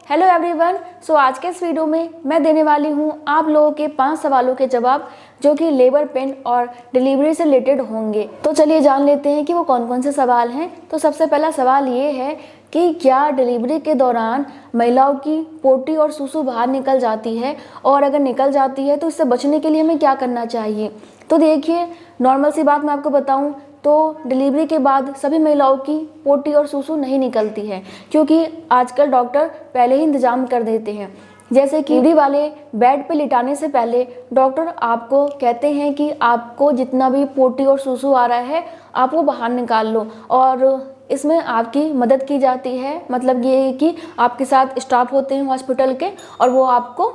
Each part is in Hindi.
Hello everyone. सो आज के इस वीडियो में मैं देने वाली हूँ आप लोगों के 5 सवालों के जवाब जो कि लेबर पेन और डिलीवरी से रिलेटेड होंगे। तो चलिए जान लेते हैं कि वो कौन कौन से सवाल हैं। तो सबसे पहला सवाल ये है कि क्या डिलीवरी के दौरान महिलाओं की पोटी और सूसू बाहर निकल जाती है, और अगर निकल जाती है तो इससे बचने के लिए हमें क्या करना चाहिए। तो देखिए, नॉर्मल सी बात मैं आपको बताऊं तो डिलीवरी के बाद सभी महिलाओं की पोटी और सूसू नहीं निकलती है, क्योंकि आजकल डॉक्टर पहले ही इंतजाम कर देते हैं। जैसे कि डिलीवरी वाले बेड पे लिटाने से पहले डॉक्टर आपको कहते हैं कि आपको जितना भी पोटी और सूसू आ रहा है आप वो बाहर निकाल लो, और इसमें आपकी मदद की जाती है। मतलब ये है कि आपके साथ स्टाफ होते हैं हॉस्पिटल के, और वो आपको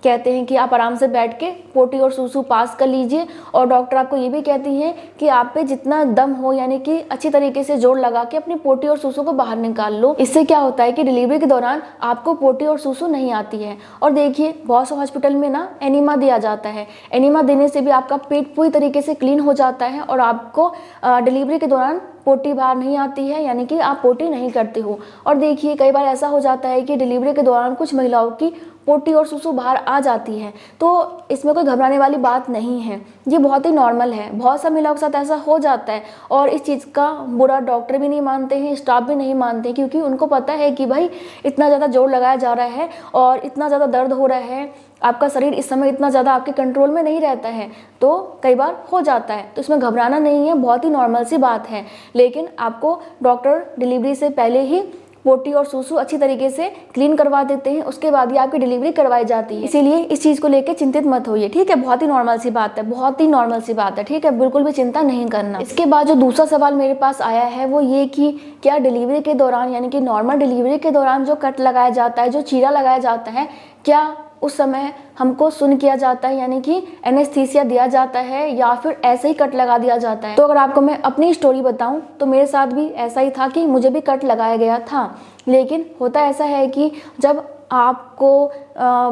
कहते हैं कि आप आराम से बैठ के पोटी और सूसू पास कर लीजिए। और डॉक्टर आपको ये भी कहती हैं कि आप पे जितना दम हो, यानी कि अच्छी तरीके से जोर लगा के अपनी पोटी और सूसू को बाहर निकाल लो। इससे क्या होता है कि डिलीवरी के दौरान आपको पोटी और सूसू नहीं आती है। और देखिए, बहुत से हॉस्पिटल में ना एनीमा दिया जाता है। एनीमा देने से भी आपका पेट पूरी तरीके से क्लीन हो जाता है और आपको डिलीवरी के दौरान पोटी बाहर नहीं आती है, यानी कि आप पोटी नहीं करते हो। और देखिए, कई बार ऐसा हो जाता है कि डिलीवरी के दौरान कुछ महिलाओं की पोटी और सूसू बाहर आ जाती है, तो इसमें कोई घबराने वाली बात नहीं है, ये बहुत ही नॉर्मल है। बहुत सा महिलाओं के साथ ऐसा हो जाता है, और इस चीज़ का बुरा डॉक्टर भी नहीं मानते हैं, स्टाफ भी नहीं मानते, क्योंकि उनको पता है कि भाई इतना ज़्यादा जोर लगाया जा रहा है और इतना ज़्यादा दर्द हो रहा है, आपका शरीर इस समय इतना ज़्यादा आपके कंट्रोल में नहीं रहता है, तो कई बार हो जाता है। तो इसमें घबराना नहीं है, बहुत ही नॉर्मल सी बात है। लेकिन आपको डॉक्टर डिलीवरी से पहले ही पोटी और सूसू अच्छी तरीके से क्लीन करवा देते हैं, उसके बाद ही आपकी डिलीवरी करवाई जाती है। इसीलिए इस चीज़ को लेकर चिंतित मत होइए, ठीक है। बहुत ही नॉर्मल सी बात है, बहुत ही नॉर्मल सी बात है, ठीक है। बिल्कुल भी चिंता नहीं करना। इसके बाद जो दूसरा सवाल मेरे पास आया है वो ये कि क्या डिलीवरी के दौरान, यानी कि नॉर्मल डिलीवरी के दौरान जो कट लगाया जाता है, जो चीरा लगाया जाता है, क्या उस समय हमको सुन किया जाता है, यानी कि एनेस्थीसिया दिया जाता है, या फिर ऐसे ही कट लगा दिया जाता है। तो अगर आपको मैं अपनी स्टोरी बताऊं तो मेरे साथ भी ऐसा ही था कि मुझे भी कट लगाया गया था। लेकिन होता ऐसा है कि जब आपको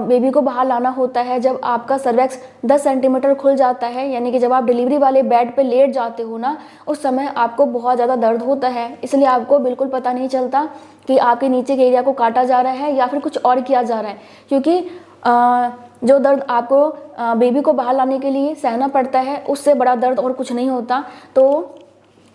बेबी को बाहर लाना होता है, जब आपका सर्वेक्स 10 सेंटीमीटर खुल जाता है, यानी कि जब आप डिलीवरी वाले बेड पे लेट जाते हो ना, उस समय आपको बहुत ज़्यादा दर्द होता है। इसलिए आपको बिल्कुल पता नहीं चलता कि आपके नीचे के एरिया को काटा जा रहा है या फिर कुछ और किया जा रहा है, क्योंकि जो दर्द आपको बेबी को बाहर लाने के लिए सहना पड़ता है, उससे बड़ा दर्द और कुछ नहीं होता। तो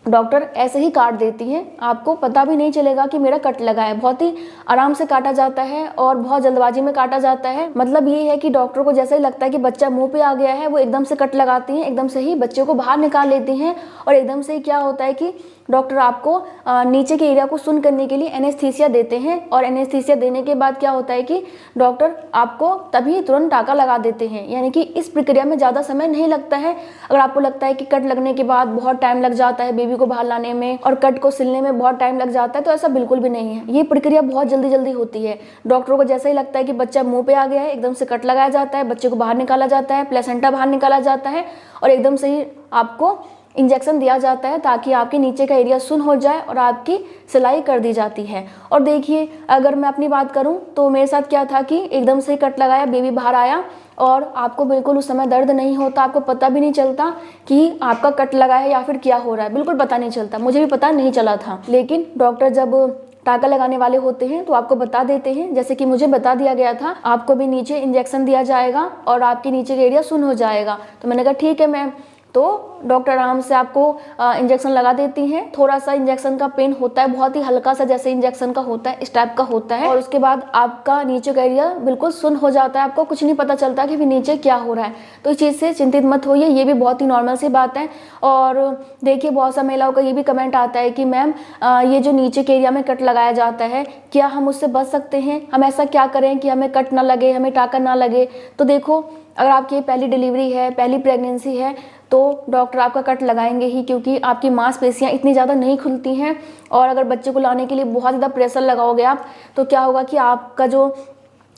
डॉक्टर ऐसे ही काट देती है, आपको पता भी नहीं चलेगा कि मेरा कट लगा है। बहुत ही आराम से काटा जाता है और बहुत जल्दबाजी में काटा जाता है। मतलब ये है कि डॉक्टर को जैसे ही लगता है कि बच्चा मुंह पे आ गया है, वो एकदम से कट लगाती हैं, एकदम से ही बच्चे को बाहर निकाल लेती हैं। और एकदम से ही क्या होता है कि डॉक्टर आपको नीचे के एरिया को सुन करने के लिए एनेस्थीसिया देते हैं, और एनेस्थीसिया देने के बाद क्या होता है कि डॉक्टर आपको तभी तुरंत टाका लगा देते हैं। यानी कि इस प्रक्रिया में ज़्यादा समय नहीं लगता है। अगर आपको लगता है कि कट लगने के बाद बहुत टाइम लग जाता है बेबी को बाहर लाने में और कट को सिलने में बहुत टाइम लग जाता है, तो ऐसा बिल्कुल भी नहीं है। ये प्रक्रिया बहुत जल्दी जल्दी होती है। डॉक्टरों को जैसे ही लगता है कि बच्चा मुँह पे आ गया है, एकदम से कट लगाया जाता है, बच्चे को बाहर निकाला जाता है, प्लेसेंटा बाहर निकाला जाता है, और एकदम से ही आपको इंजेक्शन दिया जाता है ताकि आपके नीचे का एरिया सुन हो जाए और आपकी सिलाई कर दी जाती है। और देखिए, अगर मैं अपनी बात करूं तो मेरे साथ क्या था कि एकदम से कट लगाया, बेबी बाहर आया, और आपको बिल्कुल उस समय दर्द नहीं होता, आपको पता भी नहीं चलता कि आपका कट लगा है या फिर क्या हो रहा है, बिल्कुल पता नहीं चलता। मुझे भी पता नहीं चला था। लेकिन डॉक्टर जब टाका लगाने वाले होते हैं तो आपको बता देते हैं, जैसे कि मुझे बता दिया गया था, आपको भी नीचे इंजेक्शन दिया जाएगा और आपके नीचे का एरिया सुन हो जाएगा। तो मैंने कहा ठीक है मैम। तो डॉक्टर आराम से आपको इंजेक्शन लगा देती हैं। थोड़ा सा इंजेक्शन का पेन होता है, बहुत ही हल्का सा, जैसे इंजेक्शन का होता है इस टाइप का होता है, और उसके बाद आपका नीचे का एरिया बिल्कुल सुन हो जाता है, आपको कुछ नहीं पता चलता कि नीचे क्या हो रहा है। तो इस चीज़ से चिंतित मत होइए, ये भी बहुत ही नॉर्मल सी बात है। और देखिए, बहुत सा महिलाओं का ये भी कमेंट आता है कि मैम ये जो नीचे के एरिया में कट लगाया जाता है, क्या हम उससे बच सकते हैं? हम ऐसा क्या करें कि हमें कट ना लगे, हमें टाका ना लगे? तो देखो, अगर आपकी पहली डिलीवरी है, पहली प्रेगनेंसी है, तो डॉक्टर आपका कट लगाएंगे ही, क्योंकि आपकी मांसपेशियां इतनी ज़्यादा नहीं खुलती हैं। और अगर बच्चे को लाने के लिए बहुत ज़्यादा प्रेशर लगाओगे आप, तो क्या होगा कि आपका जो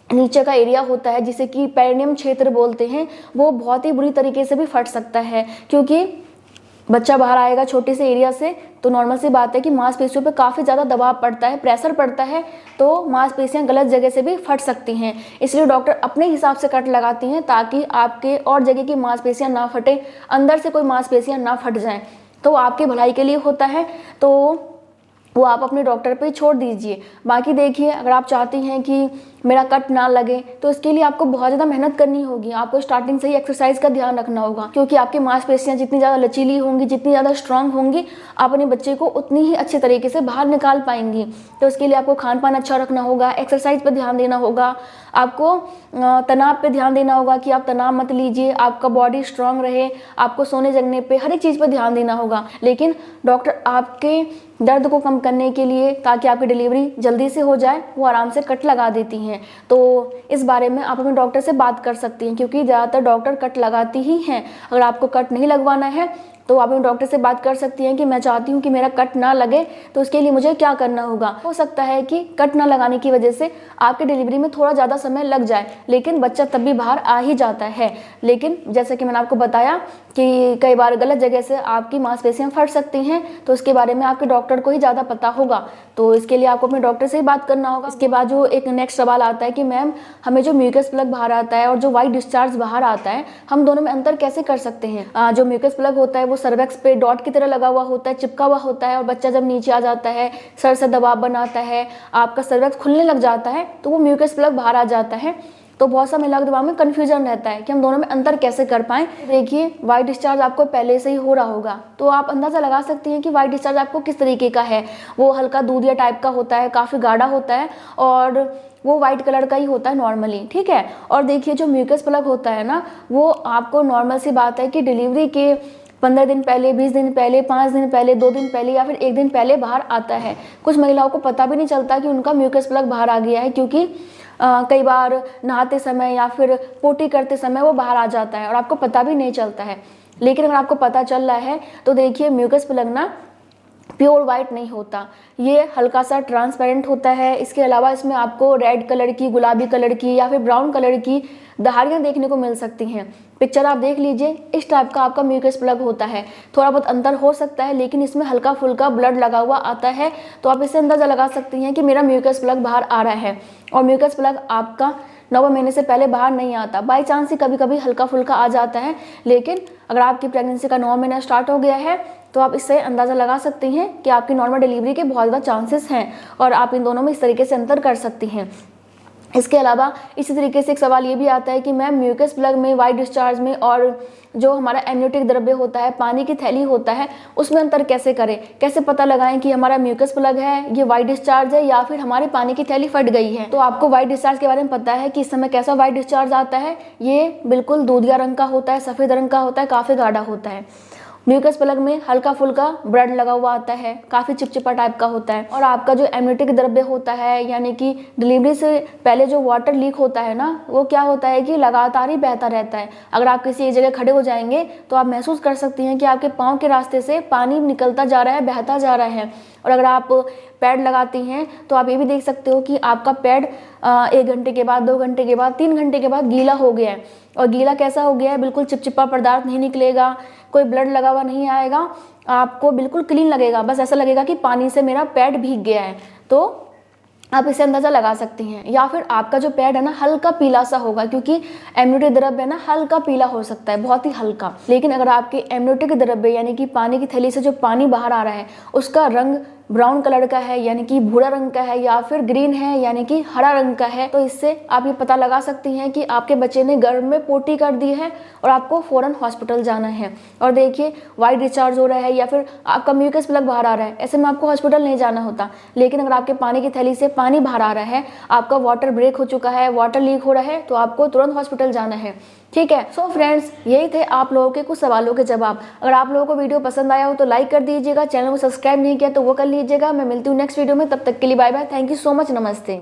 नीचे का एरिया होता है, जिसे कि पेरिनियम क्षेत्र बोलते हैं, वो बहुत ही बुरी तरीके से भी फट सकता है। क्योंकि बच्चा बाहर आएगा छोटे से एरिया से, तो नॉर्मल सी बात है कि मांसपेशियों पे काफ़ी ज़्यादा दबाव पड़ता है, प्रेशर पड़ता है, तो मांसपेशियां गलत जगह से भी फट सकती हैं। इसलिए डॉक्टर अपने हिसाब से कट लगाती हैं ताकि आपके और जगह की मांसपेशियां ना फटे, अंदर से कोई मांसपेशियां ना फट जाएं। तो आपकी भलाई के लिए होता है, तो वो आप अपने डॉक्टर पे छोड़ दीजिए। बाकी देखिए, अगर आप चाहती हैं कि मेरा कट ना लगे, तो इसके लिए आपको बहुत ज़्यादा मेहनत करनी होगी। आपको स्टार्टिंग से ही एक्सरसाइज का ध्यान रखना होगा, क्योंकि आपकी मांसपेशियां जितनी ज़्यादा लचीली होंगी, जितनी ज़्यादा स्ट्रांग होंगी, आप अपने बच्चे को उतनी ही अच्छे तरीके से बाहर निकाल पाएंगी। तो इसके लिए आपको खान पान अच्छा रखना होगा, एक्सरसाइज पर ध्यान देना होगा, आपको तनाव पे ध्यान देना होगा कि आप तनाव मत लीजिए, आपका बॉडी स्ट्रांग रहे, आपको सोने जगने पे हर एक चीज़ पर ध्यान देना होगा। लेकिन डॉक्टर आपके दर्द को कम करने के लिए, ताकि आपकी डिलीवरी जल्दी से हो जाए, वो आराम से कट लगा देती हैं। तो इस बारे में आप अपने डॉक्टर से बात कर सकती हैं, क्योंकि ज़्यादातर डॉक्टर कट लगाती ही हैं। अगर आपको कट नहीं लगवाना है तो आप अपने डॉक्टर से बात कर सकती हैं कि मैं चाहती हूँ कि मेरा कट ना लगे, तो उसके लिए मुझे क्या करना होगा। हो सकता है कि कट ना लगाने की वजह से आपकी डिलीवरी में थोड़ा ज़्यादा समय लग जाए, लेकिन बच्चा तब भी बाहर आ ही जाता है। लेकिन जैसे कि मैंने आपको बताया कि कई बार गलत जगह से आपकी मांसपेशियां फट सकती हैं, तो उसके बारे में आपके डॉक्टर को ही ज़्यादा पता होगा। तो इसके लिए आपको अपने डॉक्टर से ही बात करना होगा। इसके बाद जो एक नेक्स्ट सवाल आता है कि मैम, हमें जो म्यूकस प्लग बाहर आता है और जो वाइट डिस्चार्ज बाहर आता है, हम दोनों में अंतर कैसे कर सकते हैं। जो म्यूकस प्लग होता है वो सर्वेक्स पे डॉट की तरह लगा हुआ होता है, चिपका हुआ होता है, और बच्चा जब नीचे आ जाता है, सर से दबाव बनाता है, आपका सर्वेक्स खुलने लग जाता है, तो वो म्यूकस प्लग बाहर आ जाता है। तो बहुत सा महिलाओं के दिमाग में कन्फ्यूजन रहता है कि हम दोनों में अंतर कैसे कर पाएं। देखिए, वाइट डिस्चार्ज आपको पहले से ही हो रहा होगा, तो आप अंदाजा लगा सकती हैं कि वाइट डिस्चार्ज आपको किस तरीके का है। वो हल्का दूधिया टाइप का होता है, काफ़ी गाढ़ा होता है, और वो वाइट कलर का ही होता है नॉर्मली, ठीक है। और देखिए, जो म्यूकस प्लग होता है ना, वो आपको नॉर्मल सी बात है कि डिलीवरी के 15 दिन पहले, 20 दिन पहले, 5 दिन पहले, 2 दिन पहले या फिर 1 दिन पहले बाहर आता है। कुछ महिलाओं को पता भी नहीं चलता कि उनका म्यूकस प्लग बाहर आ गया है, क्योंकि कई बार नहाते समय या फिर पोटी करते समय वो बाहर आ जाता है और आपको पता भी नहीं चलता है। लेकिन अगर आपको पता चल रहा है तो देखिए, म्यूकस प्लग ना प्योर वाइट नहीं होता, ये हल्का सा ट्रांसपेरेंट होता है। इसके अलावा इसमें आपको रेड कलर की, गुलाबी कलर की या फिर ब्राउन कलर की धारियाँ देखने को मिल सकती हैं। पिक्चर आप देख लीजिए, इस टाइप का आपका म्यूकस प्लग होता है। थोड़ा बहुत अंतर हो सकता है, लेकिन इसमें हल्का फुल्का ब्लड लगा हुआ आता है, तो आप इससे अंदाज़ा लगा सकती हैं कि मेरा म्यूकस प्लग बाहर आ रहा है। और म्यूकस प्लग आपका 9वें महीने से पहले बाहर नहीं आता, बाई चांस ही कभी कभी हल्का फुल्का आ जाता है। लेकिन अगर आपकी प्रेगनेंसी का 9वां महीना स्टार्ट हो गया है, तो आप इससे अंदाज़ा लगा सकती हैं कि आपकी नॉर्मल डिलीवरी के बहुत ज़्यादा चांसेस हैं, और आप इन दोनों में इस तरीके से अंतर कर सकती हैं। इसके अलावा इसी तरीके से एक सवाल ये भी आता है कि मैम, म्यूकस प्लग में, वाइट डिस्चार्ज में और जो हमारा एमनियोटिक द्रव्य होता है, पानी की थैली होता है, उसमें अंतर कैसे करें, कैसे पता लगाएं कि हमारा म्यूकस प्लग है, ये वाइट डिस्चार्ज है, या फिर हमारी पानी की थैली फट गई है। तो आपको वाइट डिस्चार्ज के बारे में पता है कि इस समय कैसा वाइट डिस्चार्ज आता है। ये बिल्कुल दूधिया रंग का होता है, सफ़ेद रंग का होता है, काफ़ी गाढ़ा होता है। म्यूकस प्लग में हल्का फुल्का ब्लड लगा हुआ आता है, काफ़ी चिपचिपा टाइप का होता है। और आपका जो एमनियोटिक द्रव्य होता है, यानी कि डिलीवरी से पहले जो वाटर लीक होता है ना, वो क्या होता है कि लगातार ही बहता रहता है। अगर आप किसी एक जगह खड़े हो जाएंगे तो आप महसूस कर सकती हैं कि आपके पाँव के रास्ते से पानी निकलता जा रहा है, बहता जा रहा है। और अगर आप पैड लगाती हैं तो आप ये भी देख सकते हो कि आपका पैड 1 घंटे के बाद, 2 घंटे के बाद, 3 घंटे के बाद गीला हो गया है। और गीला कैसा हो गया है, बिल्कुल चिपचिपा पदार्थ नहीं निकलेगा, कोई ब्लड लगा हुआ नहीं आएगा, आपको बिल्कुल क्लीन लगेगा। बस ऐसा लगेगा कि पानी से मेरा पैड भीग गया है। तो आप इसे अंदाज़ा लगा सकती हैं। या फिर आपका जो पैड है ना, हल्का पीला सा होगा, क्योंकि एमनियोटिक द्रव्य है ना, हल्का पीला हो सकता है, बहुत ही हल्का। लेकिन अगर आपके एमनियोटिक द्रव्य यानी कि पानी की थैली से जो पानी बाहर आ रहा है, उसका रंग ब्राउन कलर का है, यानी कि भूरा रंग का है, या फिर ग्रीन है यानी कि हरा रंग का है, तो इससे आप ये पता लगा सकती हैं कि आपके बच्चे ने गर्भ में पोटी कर दी है और आपको फौरन हॉस्पिटल जाना है। और देखिए, वाइट डिस्चार्ज हो रहा है या फिर आपका म्यूकस प्लग बाहर आ रहा है, ऐसे में आपको हॉस्पिटल नहीं जाना होता। लेकिन अगर आपके पानी की थैली से पानी बाहर आ रहा है, आपका वाटर ब्रेक हो चुका है, वाटर लीक हो रहा है, तो आपको तुरंत हॉस्पिटल जाना है, ठीक है। सो फ्रेंड्स, यही थे आप लोगों के कुछ सवालों के जवाब। अगर आप लोगों को वीडियो पसंद आया हो तो लाइक कर दीजिएगा, चैनल को सब्सक्राइब नहीं किया तो वो कर लीजिएगा। मैं मिलती हूँ नेक्स्ट वीडियो में, तब तक के लिए bye bye, thank you so much, नमस्ते।